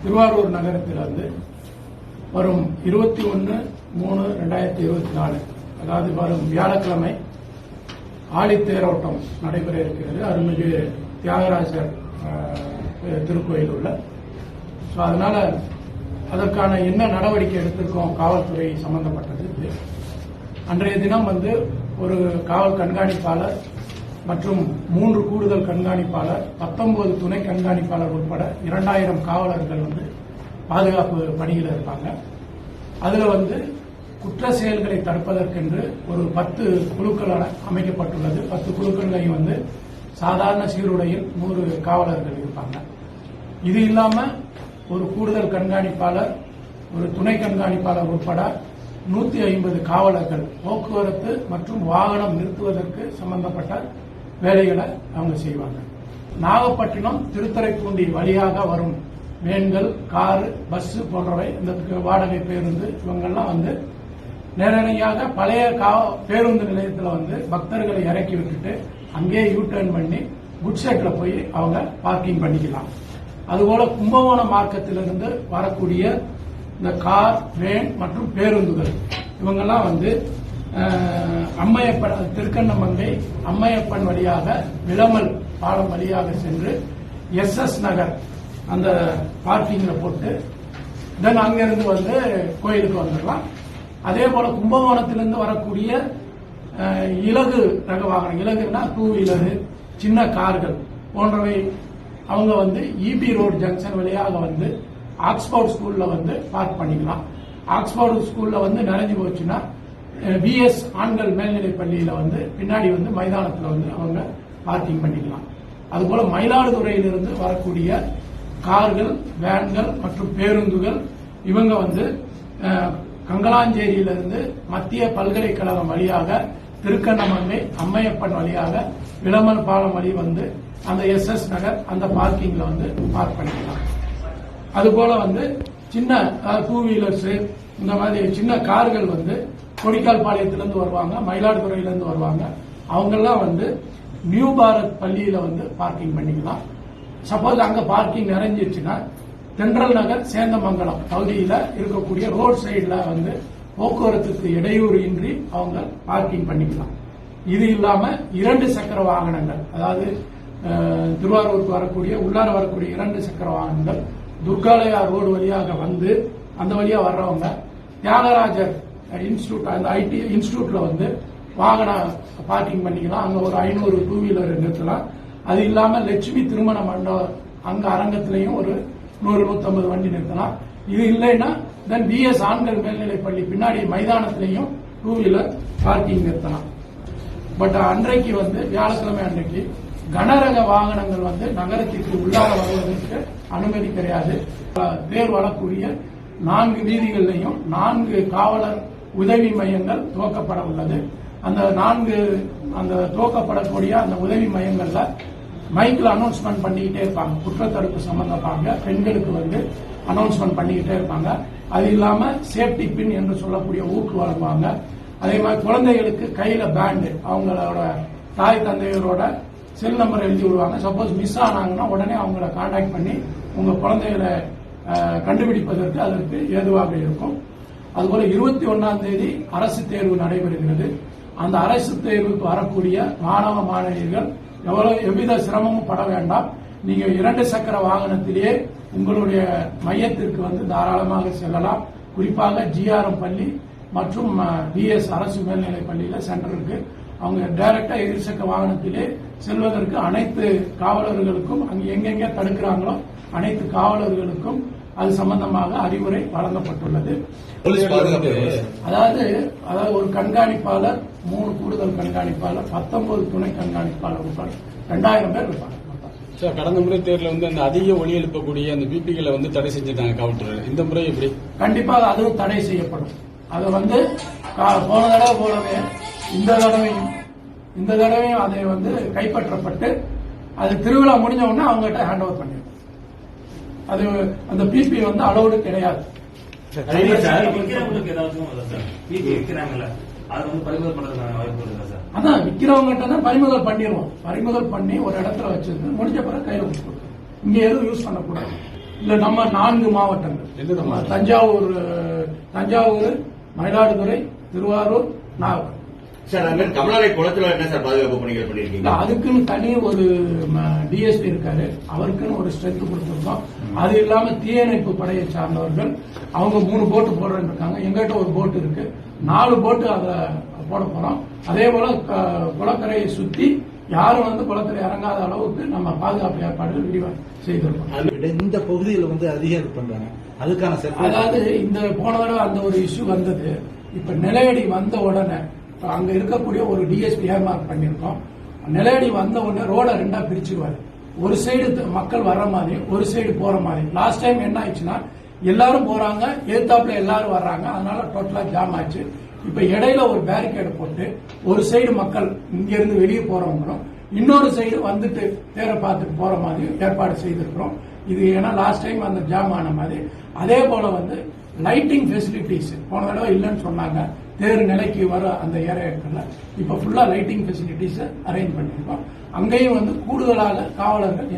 திருவாரூர் நகரத்திலிருந்து வரும் 21/3/2024 அதாவது வரும் வியாழக்கிழமை ஆழித்தேரோட்டம் நடைபெற இருக்கிறது. அருள்மிகு தியாகராஜர் திருக்கோயில் உள்ள. அதனால அதற்கான என்ன நடவடிக்கை எடுத்திருக்கோம் காவல்துறை சம்பந்தப்பட்டது. அன்றைய தினம் ஒரு காவல் கண்காணிப்பாளர் மற்றும் 3 கூடுதல் கண்காணிப்பாளர், 19 துணை கண்காணிப்பாளர் உட்பட 2000 காவலர்கள் பாதுகாப்பு பணியில் இருப்பாங்க. அதுல குற்ற செயல்களை தடுப்பதற்கென்று ஒரு 10 குழுக்கள் அமைக்கப்பட்டுள்ளது. 10 குழுக்களையும் சாதாரண சீருடையில் 100 காவலர்கள் இருப்பாங்க. இது இல்லாம ஒரு கூடுதல் கண்காணிப்பாளர், ஒரு துணை கண்காணிப்பாளர் உட்பட 150 காவலர்கள் போக்குவரத்து மற்றும் வாகனம் நிறுத்துவதற்கு சம்பந்தப்பட்ட வேலைகளை அவங்க செய்வாங்க. நாகப்பட்டினம் திருத்துறைப்பூண்டி வழியாக வரும் வேன்கள், காரு, பஸ் போன்றவை, இந்த வாடகை பேருந்து இவங்கெல்லாம் நேரடியாக பழைய பேருந்து நிலையத்தில் பக்தர்களை இறக்கி விட்டுட்டு அங்கே யூ டர்ன் பண்ணி குட் சைட்ல போய் அவங்க பார்க்கிங் பண்ணிக்கலாம். அதுபோல கும்பகோணம் மார்க்கத்திலிருந்து வரக்கூடிய இந்த கார், வேன் மற்றும் பேருந்துகள் இவங்கெல்லாம் அம்மையப்பன் திருக்கண்ணமங்கை அம்மையப்பன் வழியாக விளமல் பாலம் வழியாக சென்று SS நகர் அந்த பார்க்கிங்ல போட்டு தென் அங்கிருந்து கோயிலுக்கு வந்துடலாம். அதே போல கும்பகோணத்திலிருந்து வரக்கூடிய இலகு ரக வாகனம், இலகுனா 2 வீலரு, சின்ன கார்கள் போன்றவை அவங்க EB ரோடு ஜங்ஷன் வழியாக ஆக்ஸ்போர்ட் ஸ்கூல்ல பார்க் பண்ணிக்கலாம். ஆக்ஸ்போர்ட் ஸ்கூல்ல நிறைஞ்சு போச்சுன்னா BS ஆண்கள் மேல்நிலை பள்ளியில பின்னாடி மைதானத்தில் அவங்க பார்க்கிங் பண்ணிக்கலாம். அதுபோல மயிலாடுதுறையிலிருந்து வரக்கூடிய கார்கள், வேன்கள் மற்றும் பேருந்துகள் இவங்க கங்கலாஞ்சேரியிலிருந்து மத்திய பல்கலைக்கழகம் வழியாக திருக்கண்ணமங்கை அம்மையப்பன் வழியாக விளமல் பாலம் வழி அந்த SS நகர் அந்த பார்க்கிங்ல பார்க் பண்ணிக்கலாம். அதுபோல சின்ன 2 வீலர்ஸ், இந்த மாதிரி சின்ன கார்கள் கொடிக்கால் பாளையத்திலிருந்து வருவாங்க, மயிலாடுதுறையிலிருந்து வருவாங்க. அவங்கெல்லாம் நியூ பாரத் பள்ளியில பார்க்கிங் பண்ணிக்கலாம். சப்போஸ் அங்க பார்க்கிங் நிறைஞ்சிருச்சுன்னா தென்றல் நகர் சேந்தமங்கலம் பகுதியில இருக்கக்கூடிய ரோட் சைடுல போக்குவரத்துக்கு இடையூறு இன்றி அவங்க பார்க்கிங் பண்ணிக்கலாம். இது இல்லாம 2 சக்கர வாகனங்கள், அதாவது திருவாரூருக்கு வரக்கூடிய உள்ளார வரக்கூடிய 2 சக்கர வாகனங்கள் துர்காலயா ரோடு வழியாக அந்த வழியா வர்றவங்க தியாகராஜர் இன்ஸ்டிடியூட், அந்த IT இன்ஸ்டிடியூட்ல வாகன பார்க்கிங் பண்ணிக்கலாம். அங்க ஒரு 500 2 வீலர் நிறுத்தலாம். அது இல்லாம லட்சுமி திருமண மண்டபம் அங்க அரங்கத்திலையும் ஒரு 100-150 வண்டி நிறுத்தலாம். இது இல்லைன்னா தென் BS ஆண்கள் மேல்நிலை பள்ளி பின்னாடி மைதானத்திலையும் 2 வீலர் பார்க்கிங் நிறுத்தலாம். பட் அன்றைக்கு வியாழக்கிழமை அன்றைக்கு கனரக வாகனங்கள் நகரத்திற்கு உள்ளார வருவதற்கு அனுமதி கிடையாது. பேர் வரக்கூடிய 4 வீதிகளிலையும் 4 காவலர் உதவி மையங்கள் துவக்கப்பட உள்ளது. அந்த 4 துவக்கப்படக்கூடிய அந்த உதவி மையங்கள்ல மைக்கில் அனௌன்ஸ்மெண்ட் பண்ணிக்கிட்டே இருப்பாங்க. குற்றத்தடுப்பு சம்பந்தமாக பெண்களுக்கு அனௌன்ஸ்மெண்ட் பண்ணிக்கிட்டே இருப்பாங்க. அது இல்லாம சேஃப்டி பின் என்று சொல்லக்கூடிய ஊக்கு வழங்குவாங்க. அதே மாதிரி குழந்தைகளுக்கு கையில பேண்ட், அவங்களோட தாய் தந்தையரோட செல் நம்பர் எழுதி விடுவாங்க. சப்போஸ் மிஸ் ஆனாங்கன்னா உடனே அவங்கள கான்டாக்ட் பண்ணி உங்க குழந்தைகளை கண்டுபிடிப்பதற்கு அதற்கு ஏதுவாக இருக்கும். அதுபோல 21ஆம் தேதி அரசு தேர்வு நடைபெறுகிறது. அந்த அரசு தேர்வுக்கு வரக்கூடிய மாணவ மாணவியர்கள் எவ்வித சிரமமும் பட வேண்டாம். நீங்க 2 சக்கர வாகனத்திலேயே உங்களுடைய மையத்திற்கு தாராளமாக செல்லலாம். குறிப்பாக GRM பள்ளி மற்றும் BS அரசு மேல்நிலை பள்ளியில சென்டருக்கு அவங்க டைரக்டா 2 சக்கர வாகனத்திலே செல்வதற்கு அனைத்து காவலர்களுக்கும் அங்கு எங்கெங்க தடுக்கிறாங்களோ அனைத்து காவலர்களுக்கும் அது சம்பந்தமாக அறிவுரை வழங்கப்பட்டுள்ளது. அதாவது ஒரு கண்காணிப்பாளர், 3 கூடுதல் கண்காணிப்பாளர், 19 துணை கண்காணிப்பாளர் உட்பட 2000 பேர் இருப்பாங்க. கடந்த முறை தேர்தல அந்த அதிக ஒலி எழுப்பக்கூடிய அந்த பிபிகளை தடை செஞ்சிருக்காங்க காவல்துறை. இந்த முறை எப்படி? கண்டிப்பாக அதுவும் தடை செய்யப்படும். அது போன தடவை போலவே இந்த தடவையும் அதை கைப்பற்றப்பட்டு அது திருவிழா முடிஞ்ச உடனே அவங்ககிட்ட ஹேண்ட் ஓவர் பண்ணிடும். அது அந்த பிபி அலோடு கிடையாது. அதான் விக்கிறவங்க தான் பறிமுதல் பண்ணிடுவோம். பறிமுதல் பண்ணி ஒரு இடத்துல வச்சிருந்து முடிஞ்ச பிறகு கையில கொடுத்துருவோம். இங்க எதுவும் யூஸ் பண்ணக்கூடாது. இல்ல நம்ம 4 மாவட்டங்கள், எந்தெந்த மாவட்டம்? தஞ்சாவூர், மயிலாடுதுறை, திருவாரூர், நாகப்பட்டினம். சார், அது மாதிரி கமலாலய குளத்துல என்ன சார் பாதுகாப்பு பணிகள் இல்ல, பண்ணிருக்கீங்க? அதுக்குன்னு தனி ஒரு டிஎஸ்பி இருக்காரு, அவருக்குன்னு ஒரு ஸ்ட்ரென்த் கொடுத்திருக்கோம். அது இல்லாம தீயணைப்பு படையை சார்ந்தவர்கள் அவங்க 3 போட்டு போடுறேன்னு இருக்காங்க. எங்கிட்ட ஒரு போட்டு இருக்கு, 4 போட்டு அதை போட போறோம். அதே போல குளக்கரையை சுத்தி யாரும் குளக்கரை இறங்காத அளவுக்கு நம்ம பாதுகாப்பு ஏற்பாடுகள் விரிவாக செய்திருக்கோம். இந்த பகுதியில் அதிகம் பண்றாங்க, அதுக்கான அதாவது இந்த போன தடவை அந்த ஒரு இஷ்யூ வந்தது. இப்ப நிலையடி வந்த உடனே அங்க இருக்கக்கூடிய ஒரு டிஎஸ்பி ஏர்மார்க் பண்ணிருக்கோம். நிலையடி வந்த உடனே ரோட 2ஆ பிரிச்சுருவாரு. ஒரு சைடு மக்கள் வர்ற மாதிரி, ஒரு சைடு போற மாதிரி. லாஸ்ட் டைம் என்ன ஆயிடுச்சுன்னா எல்லாரும் போறாங்க, ஏத்தாப்புல எல்லாரும் வர்றாங்க, அதனால டோட்டலா ஜாம் ஆச்சு. இப்ப இடையில ஒரு பேரிகேடு போட்டு ஒரு சைடு மக்கள் இங்க இருந்து வெளியே போறவங்களும், இன்னொரு சைடு வந்துட்டு தேரை பார்த்துட்டு போற மாதிரி ஏற்பாடு செய்திருக்கிறோம். இது ஏன்னா லாஸ்ட் டைம் அந்த ஜாம் ஆன மாதிரி. அதே போல லைட்டிங் ஃபெசிலிட்டிஸ் போன தடவை இல்லைன்னு சொன்னாங்க. தேர் நிலைக்கு வர அந்த ஏரியாக்கள்ல இப்ப ஃபுல்லா லைட்டிங் ஃபெசிலிட்டிஸ் அரேஞ்ச் பண்ணிருக்கோம். அங்கேயும் கூடுதலாக காவலர்கள்